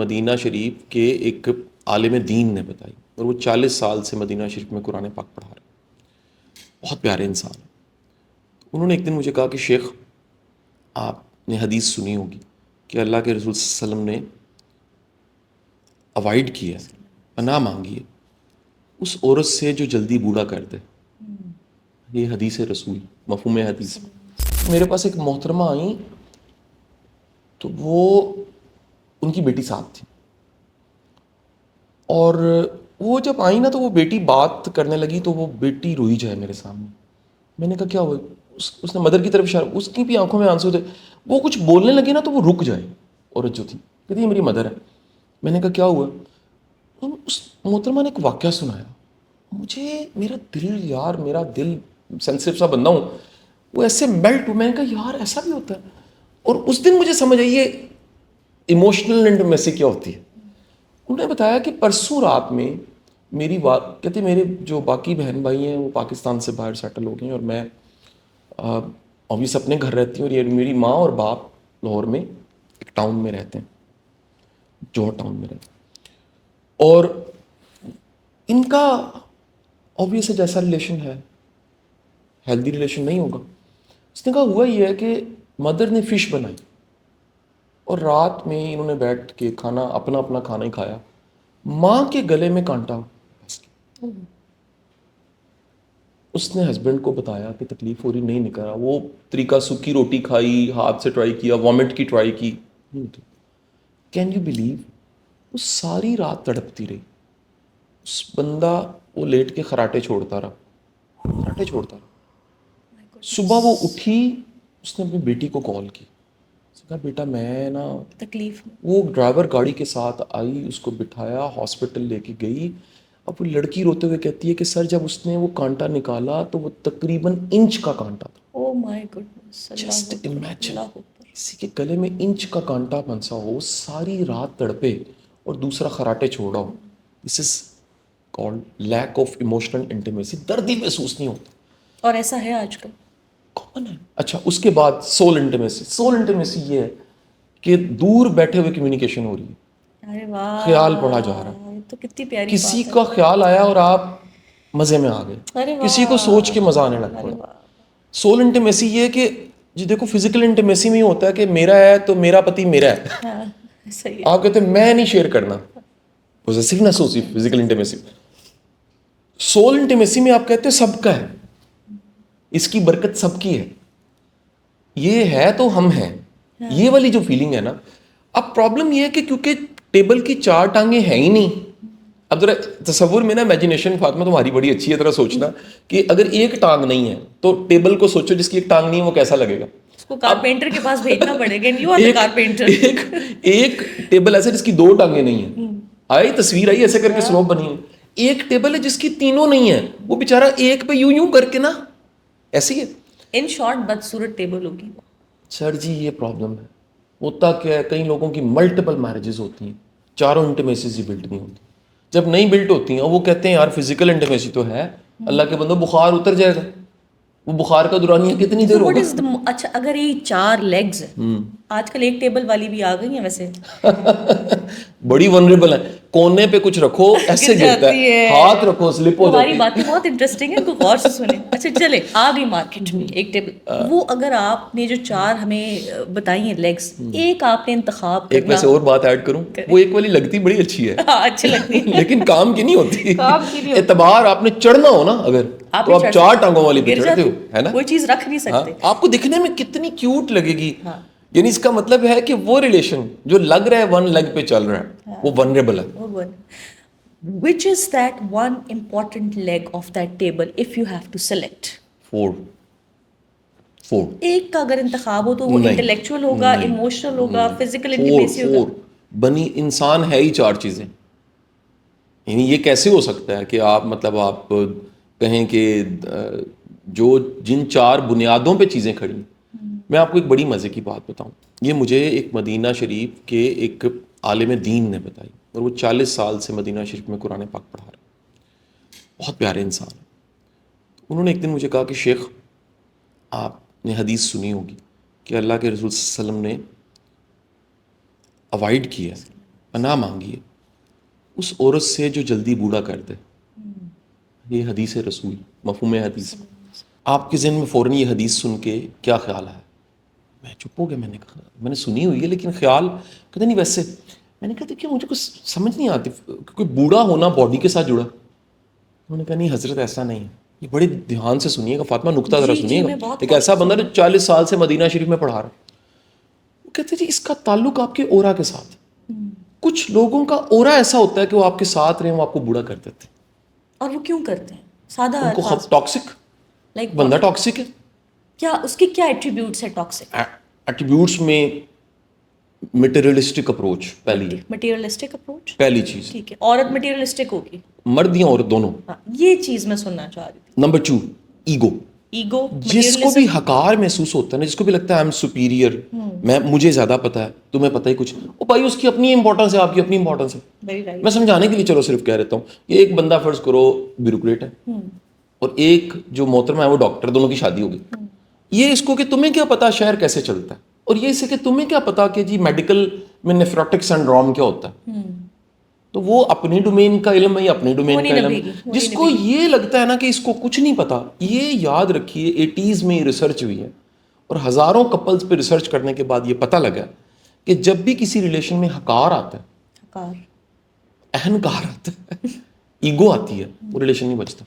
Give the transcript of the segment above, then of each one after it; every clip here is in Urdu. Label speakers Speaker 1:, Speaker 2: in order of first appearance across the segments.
Speaker 1: مدینہ شریف کے ایک عالم دین نے بتائی، اور وہ 40 سال سے مدینہ شریف میں قرآن پاک پڑھا رہے ہیں، بہت پیارے انسان ہیں۔ انہوں نے ایک دن مجھے کہا کہ شیخ، آپ نے حدیث سنی ہوگی کہ اللہ کے رسول صلی اللہ علیہ وسلم نے اوائڈ کیا ہے، پناہ مانگی ہے اس عورت سے جو جلدی بوڑھا کر دے۔ یہ حدیث رسول، مفہوم حدیث۔ میرے پاس ایک محترمہ آئیں تو وہ ان کی بیٹی ساتھ تھی، اور وہ جب آئی نا تو وہ بیٹی بات کرنے لگی تو وہ بیٹی روئی جائے میرے سامنے۔ میں نے کہا کیا ہوا؟ اس نے مدر کی طرف اشارہ، اس کی بھی آنکھوں میں آنسو تھے۔ وہ کچھ بولنے لگی نا تو وہ رک جائے، عورت جو تھی، کہتی یہ میری مدر ہے۔ میں نے کہا کیا ہوا؟ اس محترمہ نے ایک واقعہ سنایا۔ مجھے میرا دل سینسٹیو سا بندہ ہوں، وہ ایسے میلٹ ہو۔ میں نے کہا یار ایسا بھی ہوتا ہے۔ اور اس دن مجھے سمجھ آئی یہ ایموشنل انٹیمیسی کیا ہوتی ہے۔ انہوں نے بتایا کہ پرسوں رات میں کہتے میرے جو باقی بہن بھائی ہیں وہ پاکستان سے باہر سیٹل ہو گئے ہیں، اور میں obvious اپنے گھر رہتی ہوں، اور یہ میری ماں اور باپ لاہور میں ایک ٹاؤن میں رہتے ہیں، جوہر ٹاؤن میں رہتے ہیں، اور ان کا obvious جیسا ریلیشن ہے، ہیلدی ریلیشن نہیں ہوگا۔ اس نے کہا ہوا یہ ہے کہ مدر نے فش بنائی، اور رات میں انہوں نے بیٹھ کے کھانا اپنا کھانا ہی کھایا، ماں کے گلے میں کانٹا پھنس گیا۔ اس نے ہسبینڈ کو بتایا کہ تکلیف ہو رہی، نہیں نکلا۔ وہ طریقہ سکی روٹی کھائی، ہاتھ سے ٹرائی کیا، وامٹ کی ٹرائی کی، کین یو بلیو؟ وہ ساری رات تڑپتی رہی۔ اس بندہ وہ لیٹ کے خراٹے چھوڑتا رہا۔ صبح وہ اٹھی، اس نے اپنی بیٹی کو کال کی، اس نے کہا بیٹا میں نا
Speaker 2: تکلیف۔
Speaker 1: وہ ڈرائیور گاڑی کے ساتھ آئی، اس کو بٹھایا، ہاسپٹل لے کے گئی۔ اب وہ لڑکی روتے ہوئے کہتی ہے کہ سر جب اس نے وہ کانٹا نکالا تو وہ تقریباً انچ کا کانٹا تھا۔
Speaker 2: او مائی گڈنس،
Speaker 1: جسٹ امیجن کسی کے گلے میں انچ کا کانٹا پھنسا ہو، ساری رات تڑپے اور دوسرا خراٹے چھوڑا ہو۔ This is called lack of emotional intimacy. درد ہی محسوس نہیں ہوتا،
Speaker 2: اور ایسا ہے آج کل
Speaker 1: کون ہے؟ اچھا اس کے بعد سول انٹیمیسی یہ ہے کہ دور بیٹھے ہوئے کمیونیکیشن ہو رہی ہے،
Speaker 2: ارے واہ،
Speaker 1: خیال پڑھا جا رہا ہے،
Speaker 2: یہ تو کتنی پیاری
Speaker 1: کسی
Speaker 2: بات ہے۔
Speaker 1: کا خیال آیا اور آپ مزے میں آ گئے،
Speaker 2: ارے واہ،
Speaker 1: کسی کو سوچ کے مزہ آنے لگ
Speaker 2: ارے
Speaker 1: پڑا۔
Speaker 2: واہ،
Speaker 1: سول انٹیمیسی یہ ہے کہ جی دیکھو فزیکل انٹیمیسی میں ہوتا ہے کہ میرا ہے تو میرا پتی میرا ہے،
Speaker 2: ہاں صحیح ہے۔
Speaker 1: آپ کہتے ہیں میں نہیں شیئر کرنا، پوزیسیونیس ہوتی ہے فزیکل انٹیمیسی میں۔ سول انٹیمیسی میں آپ کہتے ہیں سب کا ہے، اس کی برکت سب کی ہے، یہ ہے تو ہم ہیں، یہ والی جو فیلنگ ہے نا۔ اب پرابلم یہ ہے کہ کیونکہ ٹیبل کی 4 ٹانگیں ہیں ہی نہیں۔ اب ذرا تصور میں نا امیجنیشن، فاطمہ تمہاری بڑی اچھی ہے، ذرا سوچنا کہ اگر ایک ٹانگ نہیں ہے تو ٹیبل کو سوچو جس کی ایک ٹانگ نہیں ہے وہ کیسا لگے گا۔
Speaker 2: اس کو کارپینٹر کے پاس بھیجنا پڑے گا، یو آر دی کارپینٹر۔
Speaker 1: ایک ٹیبل ایسے جس کی 2 ٹانگیں نہیں ہیں، آئی تصویر آئی ایسے کر کے سلوپ بنی ہے۔ ایک ٹیبل ہے جس کی تینوں نہیں ہیں، وہ بیچارہ ایک پہ یوں کر کے نا ایسی ہے۔
Speaker 2: ان شارٹ بدصورت ٹیبل ہوگی۔
Speaker 1: سر جی یہ پرابلم ہے۔ ہوتا کیا ہے، کئی لوگوں کی ملٹیپل میرجز ہوتی ہیں، چاروں انٹیمیسیز ہی بلڈ نہیں ہوتی۔ جب نہیں بلڈ ہوتی ہیں وہ کہتے ہیں یار فزیکل انٹیمیسی تو ہے، اللہ کے بندو بخار اتر جائے گا، وہ بخار کا دورانیہ کتنی دیر ہوگا؟
Speaker 2: اچھا اگر یہ 4 لیگز ہیں، آج کل ایک ٹیبل والی بھی آ گئی ہیں ویسے،
Speaker 1: بڑی ونریبل ہے، کونے پہ کچھ رکھو ایسے گرتا ہے، ہاتھ رکھو سلپ ہو جاتی
Speaker 2: ہماری باتیں بہت انٹرسٹنگ ہیں، غور سے سنیں۔ اچھا چلے آ گئی مارکیٹ میں ایک ٹیبل، وہ اگر آپ نے جو 4 ہمیں بتائی ہیں لیگز، ایک آپ نے انتخاب
Speaker 1: ایک
Speaker 2: کرنا۔
Speaker 1: ویسے اور بات ایڈ کروں، وہ ایک والی لگتی بڑی اچھی ہے،
Speaker 2: اچھی لگتی ہے
Speaker 1: لیکن کام کی نہیں ہوتی۔
Speaker 2: کام کی نہیں ہوتی۔
Speaker 1: اعتبار آپ نے چڑھنا ہو نا اگر، تو آپ 4 ٹانگوں والی پہ چڑھتے ہو، ہے نا،
Speaker 2: کوئی چیز رکھ نہیں سکتے۔
Speaker 1: آپ کو دکھنے میں کتنی کیوٹ لگے گی، یعنی اس کا مطلب ہے کہ وہ ریلیشن جو لگ رہا ہے 1 لیگ پہ چل رہا ہے وہ ونریبل ہے۔
Speaker 2: Which is that one important leg of that table if you have to select؟
Speaker 1: 4
Speaker 2: ایک کا اگر انتخاب ہو تو وہ انٹلیکچوئل ہوگا، ایموشنل ہوگا، فزیکل انٹیمیسی ہوگا۔
Speaker 1: 4 بنی انسان ہے ہی 4 چیزیں، یعنی یہ کیسے ہو سکتا ہے کہ آپ مطلب آپ کہیں کہ جو جن 4 بنیادوں پہ چیزیں کھڑی ہیں۔ میں آپ کو ایک بڑی مزے کی بات بتاؤں، یہ مجھے ایک مدینہ شریف کے ایک عالم دین نے بتائی، اور وہ 40 سال سے مدینہ شریف میں قرآن پاک پڑھا رہے ہیں، بہت پیارے انسان ہیں۔ انہوں نے ایک دن مجھے کہا کہ شیخ آپ نے حدیث سنی ہوگی کہ اللہ کے رسول صلی اللہ علیہ وسلم نے اوائڈ کیا ہے، پناہ مانگیے اس عورت سے جو جلدی بوڑھا کر دے. یہ حدیث رسول, مفہوم حدیث. آپ کے ذہن میں فوراً یہ حدیث سن کے کیا خیال ہے؟ میں چپ ہو گیا. میں نے کہا میں نے سنی ہوئی ہے لیکن خیال کہتے نہیں ویسے. میں نے کہا دیکھیے مجھے کچھ سمجھ نہیں آتی, کوئی بوڑھا ہونا باڈی کے ساتھ جڑا. انہوں نے کہا نہیں حضرت ایسا نہیں ہے. یہ بڑے دھیان سے سنیے گا فاطمہ, نقطہ ذرا سنیے گا. ایک ایسا بندہ جو 40 سال سے مدینہ شریف میں پڑھا رہا ہے, وہ کہتے جی اس کا تعلق آپ کے اورا کے ساتھ. کچھ لوگوں کا اورا ایسا ہوتا ہے کہ وہ آپ کے ساتھ رہیں, وہ آپ کو بوڑھا کر دیتے ہیں.
Speaker 2: اور وہ کیوں کرتے ہیں؟ سادہ
Speaker 1: ان کو ٹاکسک,
Speaker 2: لائک
Speaker 1: بندہ ٹاکسک ہے.
Speaker 2: کیا اس کی کیا ایٹریبیوٹس ہے ٹاکسک؟
Speaker 1: ایٹریبیوٹس میں مٹیریلسٹک اپروچ
Speaker 2: مٹیریلسٹک اپروچ
Speaker 1: پہلی چیز.
Speaker 2: ٹھیک ہے, عورت مٹیریلسٹک ہوگی,
Speaker 1: مرد یا عورت دونوں.
Speaker 2: یہ چیز میں سننا چاہ رہی تھی.
Speaker 1: Number 2 ego.
Speaker 2: ایگو,
Speaker 1: جس کو بھی حقار محسوس ہوتا ہے نا, جس کو بھی لگتا ہے آئی ایم سپیریئر, مجھے زیادہ پتا ہے, تمہیں پتہ ہی کچھ. او بھائی اس کی اپنی امپورٹنس ہے, آپ کی اپنی امپورٹنس ہے. میں سمجھانے کے لیے چلو صرف کہہ رہتا ہوں. یہ ایک بندہ فرض کرو بیوروکریٹ ہے اور ایک جو محترمہ ہے وہ ڈاکٹر, دونوں کی شادی ہو گئی. یہ اس کو کہ تمہیں کیا پتا شہر کیسے چلتا ہے, اور یہ اسے کہ تمہیں کیا پتا کہ جی میڈیکل میں نیفروٹک سنڈروم کیا ہوتا ہے. تو وہ اپنی ڈومین کا علم ہے یا اپنی ڈومین کا علم. جس کو یہ لگتا ہے نا کہ اس کو کچھ نہیں پتا, یہ یاد رکھیے 80s میں یہ ریسرچ ہوئی ہے اور ہزاروں کپلز پہ ریسرچ کرنے کے بعد یہ پتہ لگا کہ جب بھی کسی ریلیشن میں حقار آتا ہے, اہنکار آتا ہے, ایگو آتی ہے, وہ ریلیشن نہیں بچتا.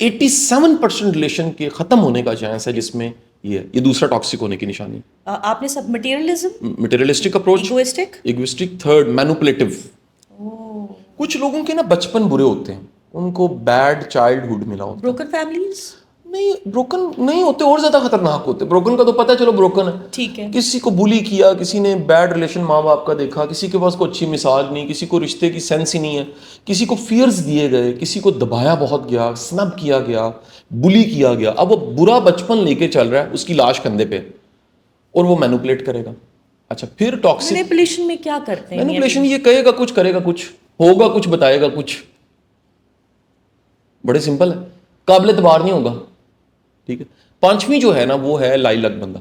Speaker 1: 87% ریلیشن کے ختم ہونے کا چانس ہے جس میں یہ ہے. یہ دوسرا ٹاکسک ہونے کی نشانی.
Speaker 2: آپ نے سب materialism,
Speaker 1: materialistic approach, egoistic. Third manipulative. کچھ لوگوں کے نا بچپن برے ہوتے ہیں, ان کو بیڈ چائلڈ ہوڈ ملا ہوتا ہے.
Speaker 2: بروکن فیملیز
Speaker 1: نہیں, بروکن نہیں ہوتے, اور زیادہ خطرناک ہوتے. بروکن کا تو پتہ ہے چلو بروکن ہے,
Speaker 2: ٹھیک ہے,
Speaker 1: کسی کو بولی کیا, کسی نے بیڈ ریلیشن ماں باپ کا دیکھا, کسی کے پاس کوئی اچھی مثال نہیں, کسی کو رشتے کی سینس ہی نہیں ہے, کسی کو فیئرز دیے گئے, کسی کو دبایا بہت گیا, سنب کیا گیا, بلی کیا گیا. اب وہ برا بچپن لے کے چل رہا ہے, اس کی لاش کندھے پہ, اور وہ مینوپولیٹ کرے گا. اچھا پھر ٹاکسک
Speaker 2: مینیپولیشن میں کیا کرتے ہیں؟
Speaker 1: مینوپولیشن یہ کہے گا کچھ, کرے گا کچھ, ہوگا کچھ, بتائے گا کچھ. بڑے سمپل ہے, قابل اعتبار نہیں ہوگا. ٹھیک ہے. 5ویں جو ہے نا وہ ہے لائی لگ بندہ.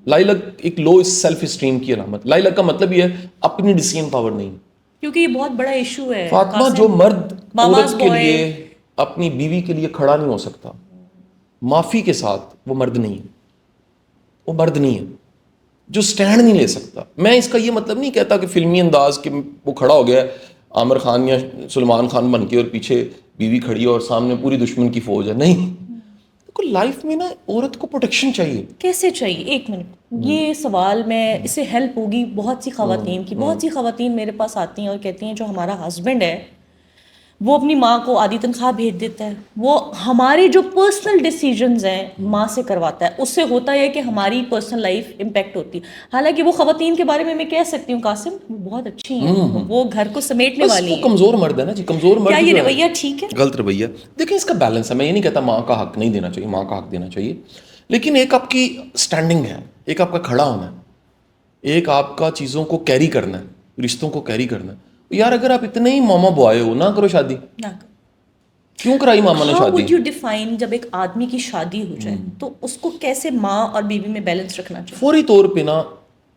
Speaker 1: لائی لگ ایک لو سیلف اسٹیم کی علامت. لائی لگ کا مطلب یہ ہے اپنی ڈیسیژن پاور نہیں,
Speaker 2: کیونکہ یہ بہت بڑا ایشو ہے
Speaker 1: فاطمہ. جو مرد عورت کے لیے اپنی بیوی کے لیے کھڑا نہیں ہو سکتا معافی کے ساتھ, وہ مرد نہیں ہے. وہ مرد نہیں ہے جو سٹینڈ نہیں لے سکتا. میں اس کا یہ مطلب نہیں کہتا کہ فلمی انداز کہ وہ کھڑا ہو گیا عامر خان یا سلمان خان بن کے اور پیچھے بیوی کھڑی ہے اور سامنے پوری دشمن کی فوج ہے. نہیں, لائف میں نا عورت کو پروٹیکشن چاہیے.
Speaker 2: کیسے چاہیے؟ ایک منٹ, یہ سوال میں اس سے ہیلپ ہوگی بہت سی خواتین کی. بہت سی خواتین میرے پاس آتی ہیں اور کہتی ہیں جو ہمارا ہسبینڈ ہے وہ اپنی ماں کو آدھی تنخواہ بھیج دیتا ہے, وہ ہماری جو پرسنل ڈیسیجنز ہیں ماں سے کرواتا ہے, اس سے ہوتا ہے کہ ہماری پرسنل لائف امپیکٹ ہوتی ہے. حالانکہ وہ خواتین کے بارے میں کہہ سکتی ہوں قاسم وہ بہت اچھی ہیں, وہ گھر کو سمیٹنے والی ہیں.
Speaker 1: وہ کمزور مرد ہے نا جی, کمزور مرد.
Speaker 2: کیا یہ رویہ ٹھیک ہے؟
Speaker 1: غلط رویہ. دیکھیں اس کا بیلنس ہے. میں یہ نہیں کہتا ماں کا حق نہیں دینا چاہیے, ماں کا حق دینا چاہیے, لیکن ایک آپ کی اسٹینڈنگ ہے, ایک آپ کا کھڑا ہونا ہے, ایک آپ کا چیزوں کو کیری کرنا ہے, رشتوں کو کیری کرنا ہے. یار اگر آپ اتنے ہی ماما بوائے ہو, نہ کرو شادی.
Speaker 2: نہ
Speaker 1: کیوں کرائی ماما نے
Speaker 2: How
Speaker 1: شادی؟
Speaker 2: would you define جب ایک آدمی کی شادی ہو جائے تو اس کو کیسے ماں اور بیوی میں بیلنس رکھنا چاہیے؟
Speaker 1: فوری طور پہ نا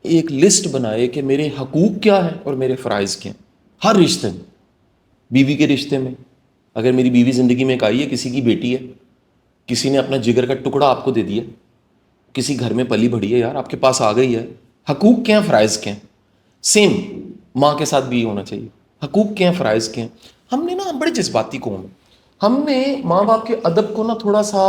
Speaker 1: ایک لسٹ بنائے کہ میرے حقوق کیا ہیں اور میرے فرائض کیا ہیں. ہر رشتے میں, بیوی کے رشتے میں, اگر میری بیوی زندگی میں ایک آئی ہے, کسی کی بیٹی ہے, کسی نے اپنا جگر کا ٹکڑا آپ کو دے دیا, کسی گھر میں پلی بڑھی ہے, یار آپ کے پاس آ گئی ہے, حقوق کیا ہیں, فرائض کیا ہیں. سیم ماں کے ساتھ بھی یہ ہونا چاہیے, حقوق کیا ہیں, فرائض کیا ہیں. ہم نے نا بڑے جذباتی قوم ہیں, ہم نے ماں باپ کے ادب کو نا تھوڑا سا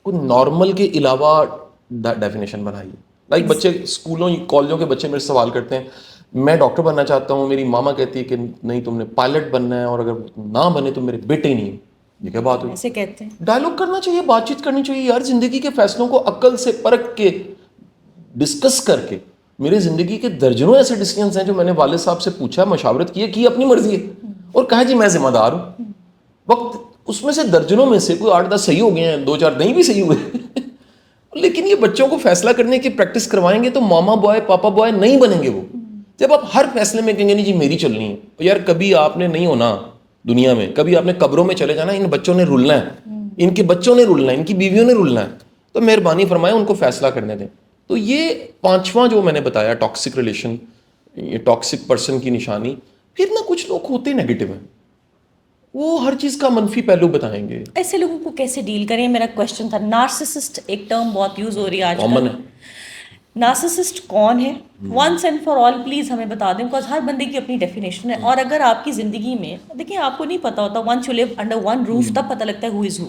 Speaker 1: کوئی نارمل کے علاوہ ڈیفینیشن بنائی ہے. لائک بچے اسکولوں کالجوں کے بچے میرے سوال کرتے ہیں میں ڈاکٹر بننا چاہتا ہوں, میری ماما کہتی ہے کہ نہیں تم نے پائلٹ بننا ہے, اور اگر نہ بنے تو میرے بیٹے نہیں ہیں. یہ کیا بات ہوئی؟
Speaker 2: ایسے کہتے ہیں.
Speaker 1: ڈائلاگ کرنا چاہیے, بات چیت کرنی چاہیے یار. زندگی کے فیصلوں کو عقل سے پرکھ کے ڈسکس کر کے. میری زندگی کے درجنوں ایسے ڈیسیجنس ہیں جو میں نے والد صاحب سے پوچھا, مشاورت کی اپنی مرضی ہے, اور کہا جی میں ذمہ دار ہوں. وقت اس میں سے درجنوں میں سے کوئی 8-10 صحیح ہو گئے ہیں, 2-4 نہیں بھی صحیح ہوئے. لیکن یہ بچوں کو فیصلہ کرنے کی پریکٹس کروائیں گے تو ماما بوائے پاپا بوائے نہیں بنیں گے وہ. جب آپ ہر فیصلے میں کہیں گے نہیں جی میری چلنی ہے, یار کبھی آپ نے نہیں ہونا دنیا میں, کبھی آپ نے قبروں میں چلے جانا, ان بچوں نے رلنا ہے, ان کے بچوں نے رلنا ہے, ان کی بیویوں نے رلنا ہے. تو مہربانی فرمائیں ان کو فیصلہ کرنے دیں. تو یہ 5واں جو میں نے بتایا ٹاکسک ریلیشن, یہ ٹاکسک پرسن کی نشانی. پھر نہ کچھ لوگ ہوتے نیگیٹو ہیں, وہ ہر چیز کا منفی پہلو بتائیں گے.
Speaker 2: ایسے لوگوں کو کیسے ڈیل کریں, میرا کوشچن تھا. نارسسسٹ ایک ٹرم بہت یوز ہو رہی ہے آج
Speaker 1: کامن
Speaker 2: کل.
Speaker 1: ہے.
Speaker 2: نارسسسٹ کون ہے؟ Once and for all please ہمیں بتا دیں, بیکاز ہر بندے کی اپنی ڈیفینیشن ہے. اور اگر آپ کی زندگی میں دیکھیں, آپ کو نہیں پتا ہوتا, once you live under one roof, تب پتہ لگتا ہے ہو از ہو.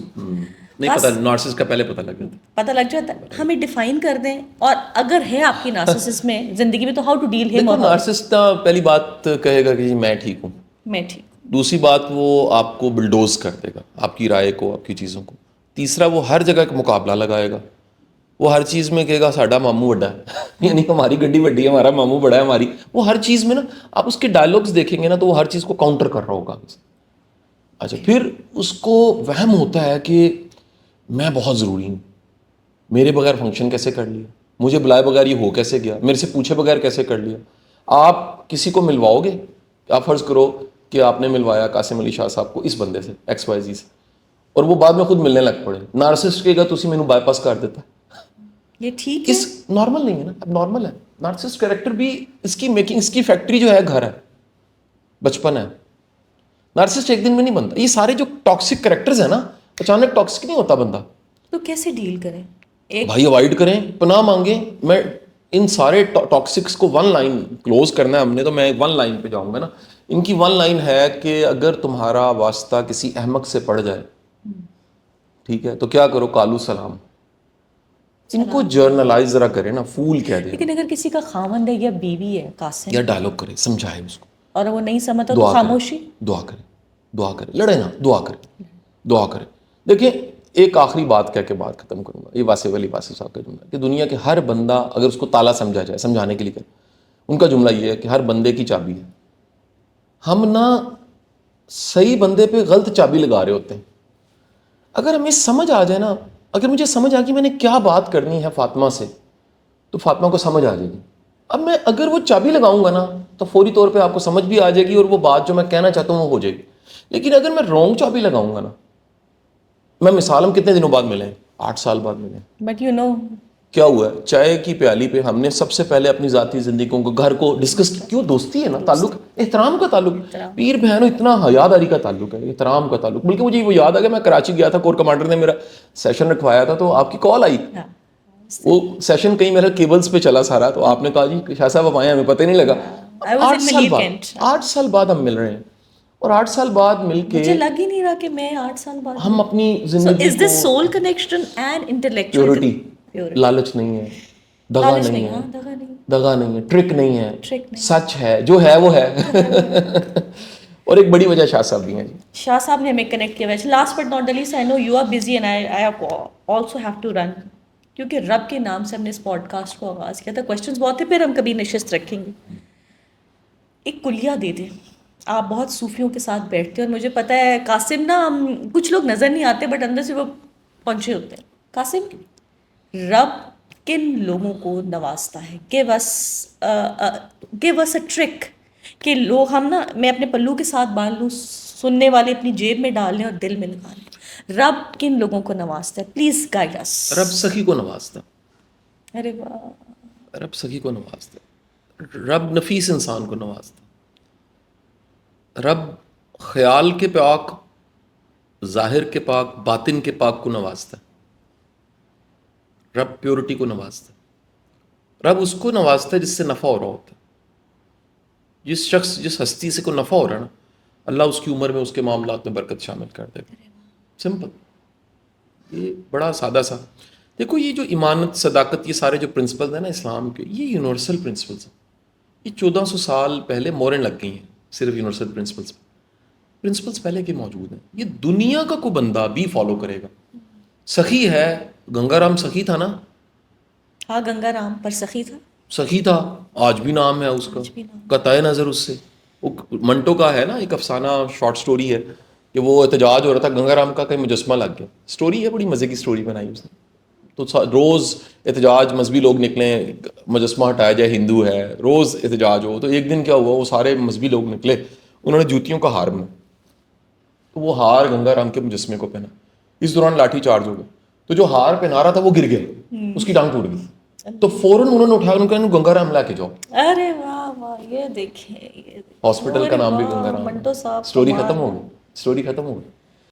Speaker 1: نہیں پتا, نارسس کا پہلے پتہ لگ جاتا ہے.
Speaker 2: پتہ لگ جاتا ہے. ہمیں ڈیفائن کر دیں, اور اگر ہے آپ کی نارسسس میں زندگی میں تو ہاؤ ٹو ڈیل ہم.
Speaker 1: دیکھو نارسس پہلی بات کہے گا کہ میں ٹھیک ہوں.
Speaker 2: میں ٹھیک.
Speaker 1: دوسری بات وہ آپ کو بلڈوز کر دے گا, آپ کی رائے کو, آپ کی چیزوں کو. تیسرا وہ ہر جگہ کا مقابلہ لگائے گا. وہ ہر چیز میں کہے گا ساڈا ماموں بڑا ہے, یعنی ہماری گڈی بڑی ہے, ہمارا ماموں بڑا ہے ہماری. وہ ہر چیز میں نا, آپ اس کے ڈائلاگس دیکھیں گے نا, تو وہ ہر چیز کو کاؤنٹر کر رہا ہوگا. اچھا, پھر اس کو وہم ہوتا ہے کہ میں بہت ضروری ہوں, میرے بغیر فنکشن کیسے کر لیا, مجھے بلائے بغیر یہ ہو کیسے گیا, میرے سے پوچھے بغیر کیسے کر لیا. آپ کسی کو ملواؤ گے, آپ فرض کرو کہ آپ نے ملوایا قاسم علی شاہ صاحب کو اس بندے سے ایکس وائی زی سے, اور وہ بعد میں خود ملنے لگ پڑے. نارسسٹ کہے گا تسی مینوں بائی پاس کر دیتا.
Speaker 2: یہ ٹھیک ہے,
Speaker 1: نارمل نہیں ہے نا, اب نارمل ہے. نارسسٹ کریکٹر بھی اس کی میکنگ, اس کی فیکٹری جو ہے گھر ہے, بچپن ہے. نارسسٹ ایک دن میں نہیں بنتا. یہ سارے جو ٹاکسک کریکٹرز ہیں نا, اچانک ٹاکسک نہیں ہوتا بندہ.
Speaker 2: تو کیسے ڈیل کریں؟
Speaker 1: بھائی اوائڈ کریں, پناہ مانگیں. میں ان سارے ٹاکسکس کو ون لائن کلوز کرنا ہے ہم نے, تو میں ون لائن پہ جاؤں گا نا. ان کی ون لائن ہے کہ اگر تمہارا واسطہ کسی احمق سے پڑ جائے, ٹھیک ہے, تو کیا کرو, کالو سلام. ان کو جرنلائز ذرا کریں نا, فول کہہ دیں.
Speaker 2: لیکن اگر کسی کا خاوند ہے یا بیوی ہے قاسم,
Speaker 1: یا ڈائلاگ کرے, سمجھائے اس کو,
Speaker 2: اور وہ نہیں سمجھتا تو خاموشی.
Speaker 1: دعا کرے, دعا کرے, لڑے نا, دعا کرے, دعا کرے. دیکھیں ایک آخری بات کہہ کے بات ختم کروں گا. یہ واسف علی واسف صاحب کا جملہ کہ دنیا کے ہر بندہ اگر اس کو تالا سمجھا جائے, سمجھانے کے لیے کہ ان کا جملہ یہ ہے کہ ہر بندے کی چابی ہے. ہم نا صحیح بندے پہ غلط چابی لگا رہے ہوتے ہیں. اگر ہمیں سمجھ آ جائے نا, اگر مجھے سمجھ آ کہ میں نے کیا بات کرنی ہے فاطمہ سے, تو فاطمہ کو سمجھ آ جائے گی. اب میں اگر وہ چابی لگاؤں گا نا, تو فوری طور پہ آپ کو سمجھ بھی آ جائے گی, اور وہ بات جو میں کہنا چاہتا ہوں وہ ہو جائے گی. لیکن اگر میں رانگ چابی لگاؤں گا نا, میں مثال, ہم کتنے دنوں بعد ملے ہیں, 8 سال بعد ملے ہیں.
Speaker 2: بٹ یو نو
Speaker 1: کیا ہوا ہے, چائے کی پیالی پہ ہم نے سب سے پہلے اپنی ذاتی زندگیوں کو, گھر کو ڈسکس کی. کیوں؟ دوستی ہے نا, تعلق, احترام کا تعلق. پیر بہنوں اتنا حیاداری کا تعلق ہے, احترام کا تعلق. بلکہ مجھے وہ یاد آ گیا, میں کراچی گیا تھا, کور کمانڈر نے میرا سیشن رکھوایا تھا, تو آپ کی کال آئی. وہ سیشن کہیں میرا کیبلز پہ چلا سارا, تو آپ نے کہا جی شاہ صاحب آپ آئے, ہمیں پتہ نہیں لگا. 8 سال بعد ہم مل رہے ہیں, اور 8 سال بعد مل کے
Speaker 2: مجھے لگ ہی نہیں رہا کہ میں 8 سال بعد
Speaker 1: ہم اپنی زندگی
Speaker 2: کو soul connection and intellectual
Speaker 1: purity, لالچ نہیں ہے, دغا نہیں ہے, دغا نہیں ہے, ٹرک نہیں ہے, سچ ہے, جو ہے وہ ہے. اور ایک بڑی وجہ شاہ صاحب بھی ہیں.
Speaker 2: شاہ صاحب نے ہمیں کنیکٹ کیا. ویسے last but not least, I know you are busy and I also have to run, کیونکہ رب کے نام سے ہم نے اس پوڈ کاسٹ کو آغاز کیا تھا. کویشچنز بہت تھے, پھر ہم کبھی نشست رکھیں گے. ایک کلیہ دے دیں. آپ بہت صوفیوں کے ساتھ بیٹھتے ہیں, اور مجھے پتہ ہے قاسم نا, کچھ لوگ نظر نہیں آتے بٹ اندر سے وہ پہنچے ہوتے ہیں. قاسم, رب کن لوگوں کو نوازتا ہے؟ give us a trick کہ لوگ ہم نا, میں اپنے پلو کے ساتھ باندھ لوں, سننے والے اپنی جیب میں ڈال لیں اور دل میں لگا لیں. رب کن لوگوں کو نوازتا ہے؟ Please guide us.
Speaker 1: رب سخی کو نوازتا.
Speaker 2: ارے واہ,
Speaker 1: رب سخی کو نوازتا. رب نفیس انسان کو نوازتا. رب خیال کے پاک, ظاہر کے پاک, باطن کے پاک کو نوازتا. رب پیورٹی کو نوازتا. رب اس کو نوازتا ہے جس سے نفع ہو رہا ہوتا ہے. جس شخص, جس ہستی سے کو نفع ہو رہا ہے نا, اللہ اس کی عمر میں, اس کے معاملات میں برکت شامل کر دے گا. سمپل. یہ بڑا سادہ سا. دیکھو یہ جو ایمانت, صداقت, یہ سارے جو پرنسپلز ہیں نا اسلام کے, یہ یونیورسل پرنسپلز ہیں. یہ 1400 سال پہلے مورن لگ گئی ہیں صرف یونیورسل پرنسپلز. پرنسپلز پہلے کے موجود ہیں, یہ دنیا کا کوئی بندہ بھی فالو کرے گا. سخی ہے, گنگا رام سخی تھا نا.
Speaker 2: ہاں گنگا رام پر سخی تھا,
Speaker 1: سخی تھا, آج بھی نام ہے اس کا, قطع نظر اس سے. وہ منٹو کا ہے نا ایک افسانہ, شارٹ سٹوری ہے کہ وہ احتجاج ہو رہا تھا, گنگا رام کا کہیں مجسمہ لگ گیا. سٹوری ہے, بڑی مزے کی سٹوری بنائی اس نے. تو روز احتجاج, مذہبی لوگ نکلیں, مجسمہ ہٹایا جائے, ہندو ہے, روز احتجاج ہو. تو ایک دن کیا ہوا, وہ سارے مذہبی لوگ نکلے, انہوں نے جوتیوں کا ہار بنا, تو وہ ہار گنگا رام کے مجسمے کو پہنا. اس دوران لاٹھی چارج ہو گیا, تو جو ہار پہنا رہا تھا وہ گر گیا, اس کی ٹانگ ٹوٹ گئی. تو فوراً انہوں نے اٹھا کر کہا گنگا رام لا کے جاؤ.
Speaker 2: ارے واہ واہ, یہ دیکھیں
Speaker 1: ہاسپٹل کا نام بھی گنگا رام.
Speaker 2: منٹو صاحب
Speaker 1: اسٹوری ختم ہو گئی, اسٹوری ختم ہو گئی.